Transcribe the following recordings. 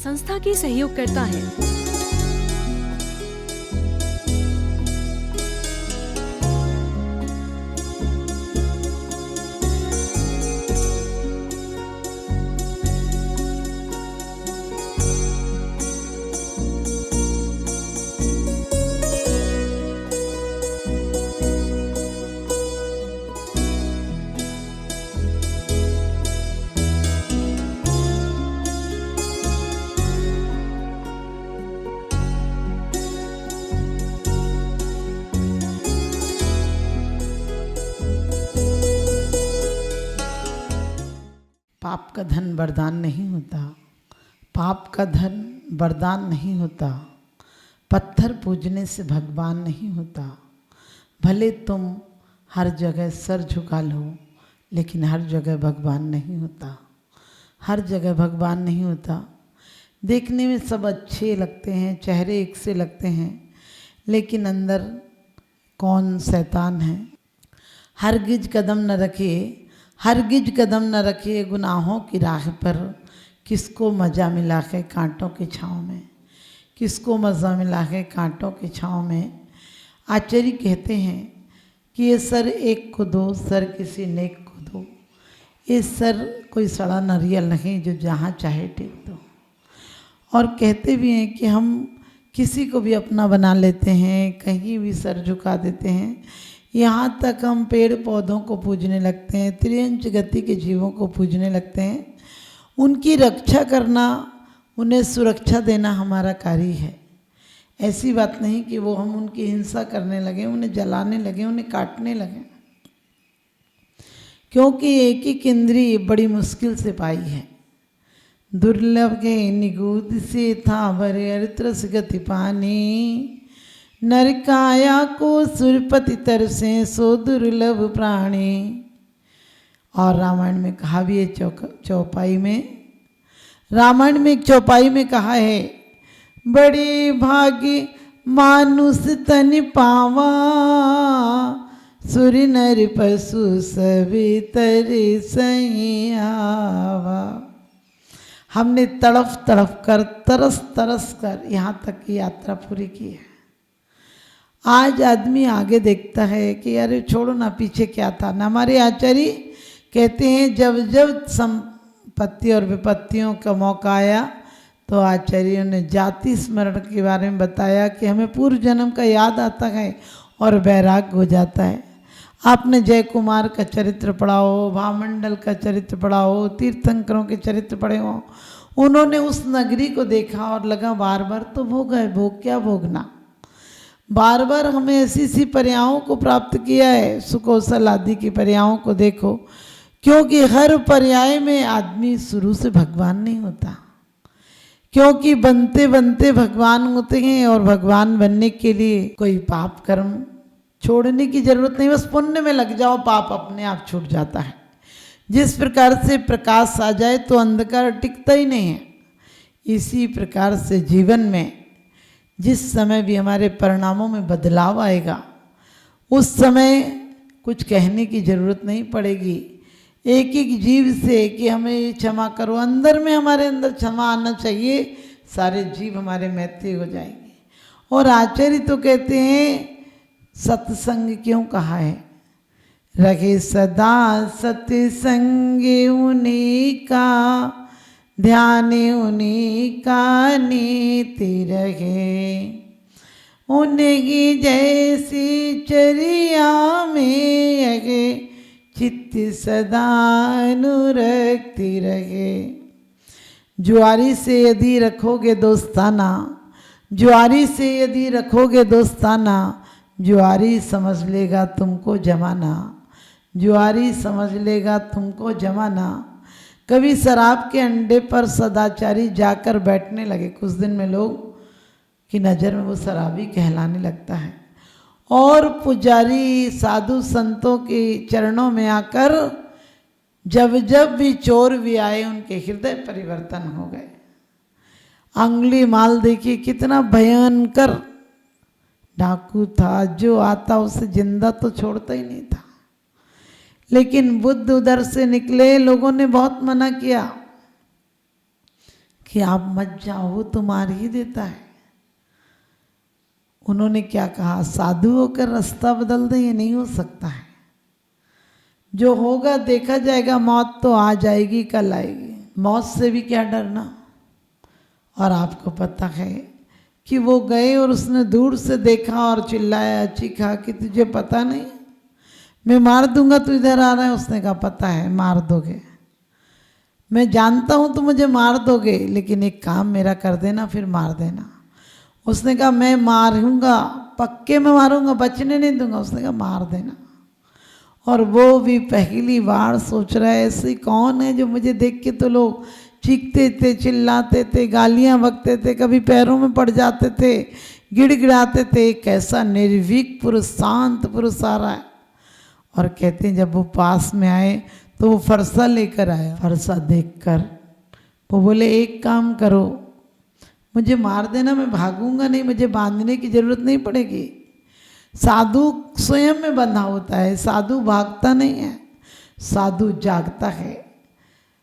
संस्था की सहयोग करता है। पाप का धन वरदान नहीं होता, पाप का धन वरदान नहीं होता, पत्थर पूजने से भगवान नहीं होता। भले तुम हर जगह सर झुका लो, लेकिन हर जगह भगवान नहीं होता, हर जगह भगवान नहीं होता। देखने में सब अच्छे लगते हैं, चेहरे एक से लगते हैं, लेकिन अंदर कौन शैतान है। हरगिज कदम न रखिए, हरगिज कदम न रखिए गुनाहों की राह पर, किसको मज़ा मिला है कांटों की छाँव में, किसको मज़ा मिला है कांटों की छाँव में। आचार्य कहते हैं कि ये सर एक को दो, सर किसी नेक को दो। ये सर कोई सड़ा नारियल नहीं जो जहाँ चाहे टेक दो। और कहते भी हैं कि हम किसी को भी अपना बना लेते हैं, कहीं भी सर झुका देते हैं। यहाँ तक हम पेड़ पौधों को पूजने लगते हैं, त्रियंच गति के जीवों को पूजने लगते हैं। उनकी रक्षा करना, उन्हें सुरक्षा देना हमारा कार्य है। ऐसी बात नहीं कि वो हम उनकी हिंसा करने लगे, उन्हें जलाने लगे, उन्हें काटने लगे, क्योंकि एक एक इंद्रिय बड़ी मुश्किल से पाई है। दुर्लभ के निगूद से था भरे अरित्रस गति पानी, नरकाया को सुरपति तरसे सो दुर्लभ प्राणी। और रामायण में कहा भी है, चौपाई में, रामायण में एक चौपाई में कहा है, बड़े भाग्य मानुष तन पावा, सुर नर पशु सभी तरे सही आवा। हमने तड़फ तड़फ कर, तरस तरस कर यहाँ तक की यात्रा पूरी की है। आज आदमी आगे देखता है कि अरे छोड़ो ना, पीछे क्या था ना। हमारे आचार्य कहते हैं जब जब संपत्ति और विपत्तियों का मौका आया तो आचार्यों ने जाति स्मरण के बारे में बताया कि हमें पूर्व जन्म का याद आता है और वैराग्य हो जाता है। आपने जय कुमार का चरित्र पढ़ा हो, भामंडल का चरित्र पढ़ा हो, तीर्थंकरों के चरित्र पढ़े हो। उन्होंने उस नगरी को देखा और लगा बार बार तो भोग है, भोग क्या भोगना, बार बार हमें ऐसी ऐसी पर्यायों को प्राप्त किया है। सुकौशल आदि की पर्यायों को देखो, क्योंकि हर पर्याय में आदमी शुरू से भगवान नहीं होता, क्योंकि बनते बनते भगवान होते हैं। और भगवान बनने के लिए कोई पाप कर्म छोड़ने की जरूरत नहीं, बस पुण्य में लग जाओ, पाप अपने आप छूट जाता है। जिस प्रकार से प्रकाश आ जाए तो अंधकार टिकता ही नहीं है, इसी प्रकार से जीवन में जिस समय भी हमारे परिणामों में बदलाव आएगा, उस समय कुछ कहने की ज़रूरत नहीं पड़ेगी। एक एक जीव से कि हमें क्षमा करो, अंदर में हमारे अंदर क्षमा आना चाहिए, सारे जीव हमारे मैत्री हो जाएंगे। और आचार्य तो कहते हैं सत्संग क्यों कहा है, रखे सदा सत्संग उन्हीं का, ध्यान उन्हीं का नीति रहे, उन्हीं जैसी चर्या में अगे चित्त सदा अनुरक्ति रहे। जुआरी से यदि रखोगे दोस्ताना, जुआरी से यदि रखोगे दोस्ताना, जुआरी समझ लेगा तुमको जमाना, जुआरी समझ लेगा तुमको जमाना। कभी शराब के अंडे पर सदाचारी जाकर बैठने लगे, कुछ दिन में लोग की नज़र में वो शराबी कहलाने लगता है। और पुजारी साधु संतों के चरणों में आकर जब जब भी चोर भी आए उनके हृदय परिवर्तन हो गए। अंगुली माल देखिए कितना भयंकर डाकू था, जो आता उसे जिंदा तो छोड़ता ही नहीं था। लेकिन बुद्ध उधर से निकले, लोगों ने बहुत मना किया कि आप मत जाओ, वो तो मार ही देता है। उन्होंने क्या कहा, साधु होकर रास्ता बदल दे, ये नहीं हो सकता है। जो होगा देखा जाएगा, मौत तो आ जाएगी, कल आएगी, मौत से भी क्या डरना। और आपको पता है कि वो गए और उसने दूर से देखा और चिल्लाया, चीखा कि तुझे पता नहीं मैं मार दूंगा, तू इधर आ रहा है। उसने कहा पता है मार दोगे, मैं जानता हूँ तुम मुझे मार दोगे, लेकिन एक काम मेरा कर देना, फिर मार देना। उसने कहा मैं मारूंगा, पक्के में मारूंगा, बचने नहीं दूंगा। उसने कहा मार देना। और वो भी पहली बार सोच रहा है ऐसी कौन है जो मुझे देख के तो लोग चीखते थे, चिल्लाते थे, गालियां बकते थे, कभी पैरों में पड़ जाते थे, गिड़गिड़ाते थे। एक ऐसा निर्भीक पुरुष, शांत पुरुष आ रहा है। और कहते हैं जब वो पास में आए तो वो फरसा लेकर आया। फरसा देखकर वो बोले एक काम करो, मुझे मार देना, मैं भागूंगा नहीं, मुझे बांधने की जरूरत नहीं पड़ेगी। साधु स्वयं में बंधा होता है, साधु भागता नहीं है, साधु जागता है।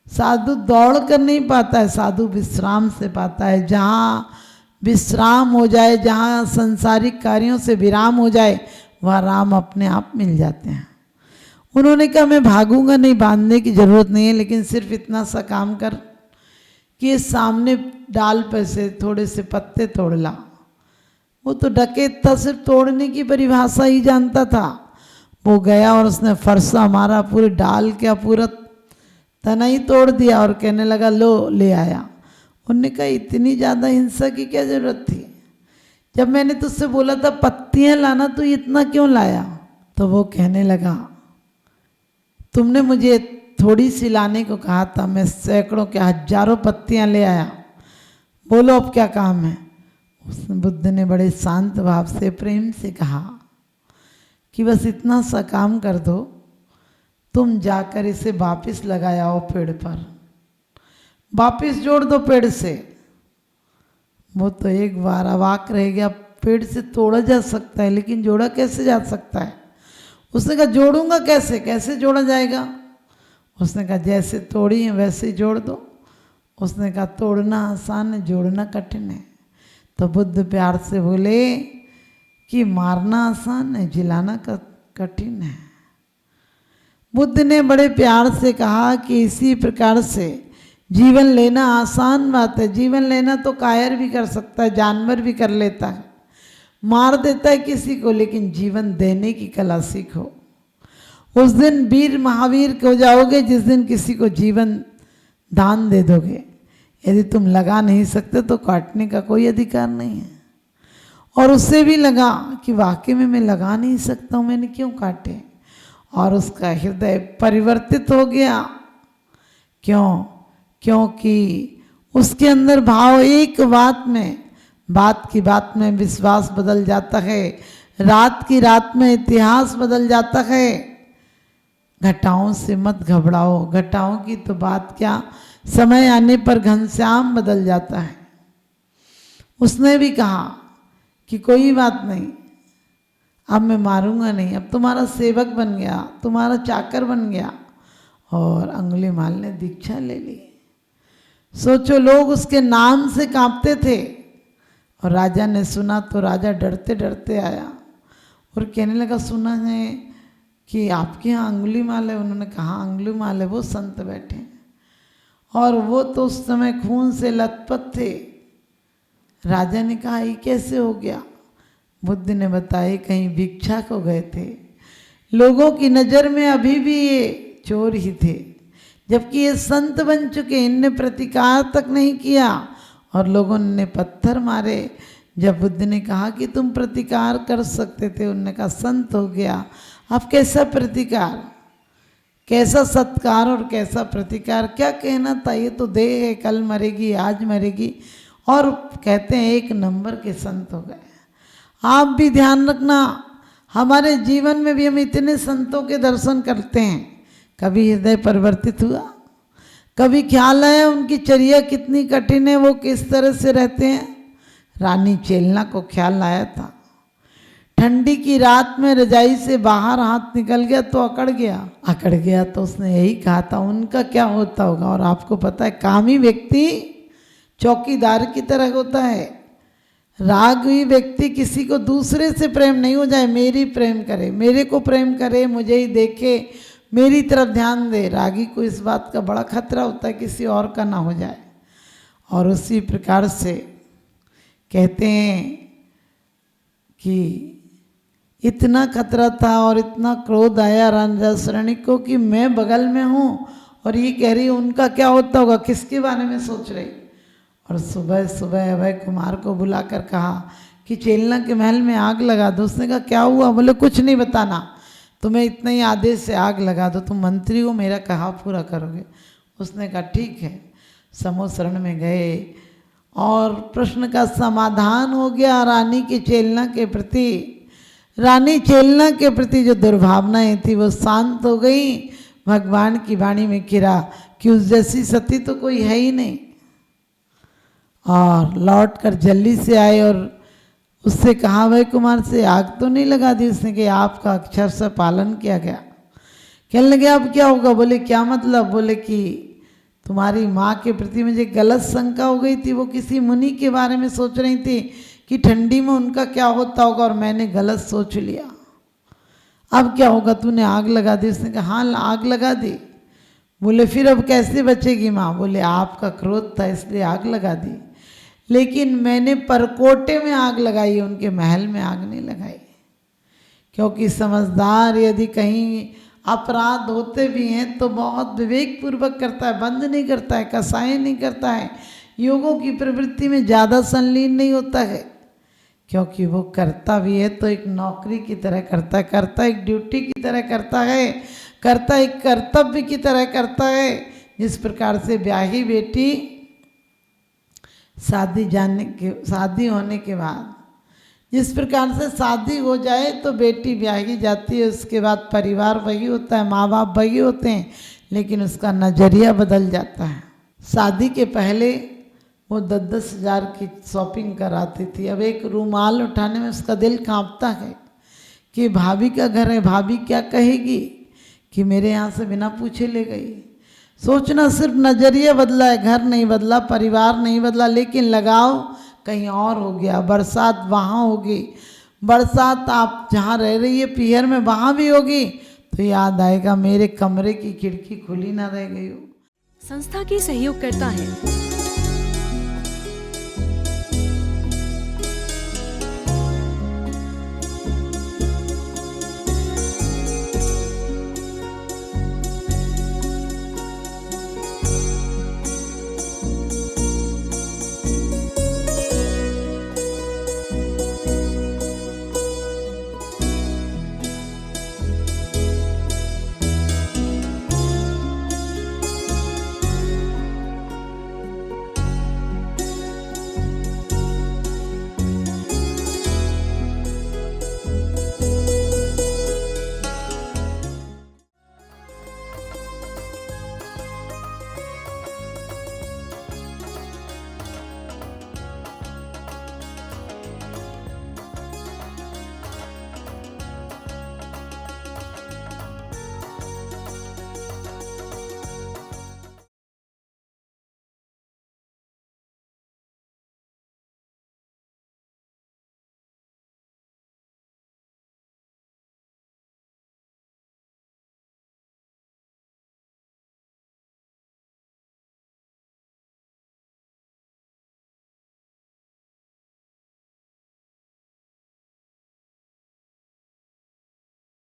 साधु दौड़ कर नहीं पाता है, साधु विश्राम से पाता है। जहाँ विश्राम हो जाए, जहाँ संसारिक कार्यों से विराम हो जाए, वहाँ राम अपने आप मिल जाते हैं। उन्होंने कहा मैं भागूंगा नहीं, बांधने की जरूरत नहीं है, लेकिन सिर्फ इतना सा काम कर कि ये सामने डाल पे से थोड़े से पत्ते तोड़ ला। वो तो डकैत था, सिर्फ तोड़ने की परिभाषा ही जानता था। वो गया और उसने फरसा मारा, पूरी डाल क्या पूरा तना ही तोड़ दिया और कहने लगा लो ले आया। उन्होंने कहा इतनी ज़्यादा हिंसा की क्या जरूरत थी, जब मैंने तुझसे बोला था पत्तियां लाना तो इतना क्यों लाया। तो वो कहने लगा तुमने मुझे थोड़ी सी लाने को कहा था, मैं सैकड़ों के हजारों पत्तियां ले आया, बोलो अब क्या काम है। उसने बुद्ध ने बड़े शांत भाव से प्रेम से कहा कि बस इतना सा काम कर दो, तुम जाकर इसे वापिस लगाओ पेड़ पर, वापिस जोड़ दो पेड़ से। वो तो एक बार अवाक रह गया, पेड़ से तोड़ा जा सकता है लेकिन जोड़ा कैसे जा सकता है। उसने कहा जोड़ूंगा कैसे, कैसे जोड़ा जाएगा। उसने कहा जैसे तोड़ी है वैसे ही जोड़ दो। उसने कहा तोड़ना आसान है, जोड़ना कठिन है। तो बुद्ध प्यार से बोले कि मारना आसान है, जिलाना कठिन है। बुद्ध ने बड़े प्यार से कहा कि इसी प्रकार से जीवन लेना आसान बात है। जीवन लेना तो कायर भी कर सकता है, जानवर भी कर लेता है, मार देता है किसी को, लेकिन जीवन देने की कला सीखो। उस दिन वीर महावीर हो जाओगे जिस दिन किसी को जीवन दान दे दोगे। यदि तुम लगा नहीं सकते तो काटने का कोई अधिकार नहीं है। और उससे भी लगा कि वाकई में मैं लगा नहीं सकता हूँ, मैंने क्यों काटे। और उसका हृदय परिवर्तित हो गया। क्यों? क्योंकि उसके अंदर भाव, एक बात की बात में विश्वास बदल जाता है, रात की रात में इतिहास बदल जाता है। घटाओं से मत घबराओ, घटाओं की तो बात क्या, समय आने पर घनश्याम बदल जाता है। उसने भी कहा कि कोई बात नहीं, अब मैं मारूंगा नहीं, अब तुम्हारा सेवक बन गया, तुम्हारा चाकर बन गया। और अंगुलीमाल ने दीक्षा ले ली। सोचो लोग उसके नाम से कांपते थे। और राजा ने सुना तो राजा डरते डरते आया और कहने लगा सुना है कि आपके यहाँ अंगुलीमाल है। उन्होंने कहा अंगुलीमाल है, वो संत बैठे हैं। और वो तो उस समय खून से लथपथ थे। राजा ने कहा ये कैसे हो गया। बुद्ध ने बताया कहीं भिक्षा को गए थे, लोगों की नज़र में अभी भी ये चोर ही थे, जबकि ये संत बन चुके, इनने प्रतिकार तक नहीं किया और लोगों ने पत्थर मारे। जब बुद्ध ने कहा कि तुम प्रतिकार कर सकते थे, उन्होंने कहा संत हो गया, अब कैसा प्रतिकार, कैसा सत्कार और कैसा प्रतिकार, क्या कहना था, ये तो देह है, कल मरेगी, आज मरेगी। और कहते हैं एक नंबर के संत हो गए। आप भी ध्यान रखना, हमारे जीवन में भी हम इतने संतों के दर्शन करते हैं, कभी हृदय परिवर्तित हुआ, कभी ख्याल आया उनकी चर्या कितनी कठिन है, वो किस तरह से रहते हैं। रानी चेलना को ख्याल आया था, ठंडी की रात में रजाई से बाहर हाथ निकल गया तो अकड़ गया तो उसने यही कहा था उनका क्या होता होगा। और आपको पता है कामी व्यक्ति चौकीदार की तरह होता है। रागी व्यक्ति किसी को दूसरे से प्रेम नहीं हो जाए, मेरी प्रेम करे, मेरे को प्रेम करे, मुझे ही देखे, मेरी तरफ ध्यान दे। रागी को इस बात का बड़ा खतरा होता है किसी और का ना हो जाए। और उसी प्रकार से कहते हैं कि इतना खतरा था और इतना क्रोध आया रामदासरानी को कि मैं बगल में हूँ और ये कह रही उनका क्या होता होगा, किसके बारे में सोच रही। और सुबह सुबह अभय कुमार को बुलाकर कहा कि चेलना के महल में आग लगा दो। उसने कहा क्या हुआ? बोले कुछ नहीं बताना, तुम्हें इतना ही आदेश से आग लगा दो, तुम मंत्री हो, मेरा कहा पूरा करोगे। उसने कहा ठीक है। समूह शरण में गए और प्रश्न का समाधान हो गया। रानी की चेलना के प्रति, रानी चेलना के प्रति जो दुर्भावनाएं थी वो शांत हो गई। भगवान की वाणी में गिरा कि उस जैसी सती तो कोई है ही नहीं। और लौट कर जल्दी से आए और उससे कहा अभय कुमार से आग तो नहीं लगा दी। उसने कहा आपका अक्षर से पालन किया गया। कहने लगे अब क्या होगा? बोले क्या मतलब? बोले कि तुम्हारी माँ के प्रति मुझे गलत शंका हो गई थी। वो किसी मुनि के बारे में सोच रही थी कि ठंडी में उनका क्या होता होगा और मैंने गलत सोच लिया। अब क्या होगा? तूने आग लगा दी। उसने कहा हाँ आग लगा दी। बोले फिर अब कैसे बचेगी माँ? बोले आपका क्रोध था इसलिए आग लगा दी, लेकिन मैंने परकोटे में आग लगाई, उनके महल में आग नहीं लगाई। क्योंकि समझदार यदि कहीं अपराध होते भी हैं तो बहुत विवेक पूर्वक करता है, बंद नहीं करता है, कसाई नहीं करता है, योगों की प्रवृत्ति में ज़्यादा संलीन नहीं होता है। क्योंकि वो करता भी है तो एक नौकरी की तरह करता है, करता एक ड्यूटी की तरह करता है, करता एक कर्तव्य की तरह करता है। जिस प्रकार से ब्याही बेटी शादी होने के बाद जिस प्रकार से शादी हो जाए तो बेटी ब्याही जाती है, उसके बाद परिवार वही होता है, माँ बाप वही होते हैं, लेकिन उसका नज़रिया बदल जाता है। शादी के पहले वो 10-10 हज़ार की शॉपिंग कराती थी, अब एक रूमाल उठाने में उसका दिल कांपता है कि भाभी का घर है, भाभी क्या कहेगी कि मेरे यहाँ से बिना पूछे ले गई। सोचना सिर्फ नज़रिया बदला है, घर नहीं बदला, परिवार नहीं बदला, लेकिन लगाव कहीं और हो गया। बरसात वहाँ होगी, बरसात आप जहाँ रह रही है पीहर में वहाँ भी होगी तो याद आएगा मेरे कमरे की खिड़की खुली ना रह गई हो। संस्था की सहयोग करता है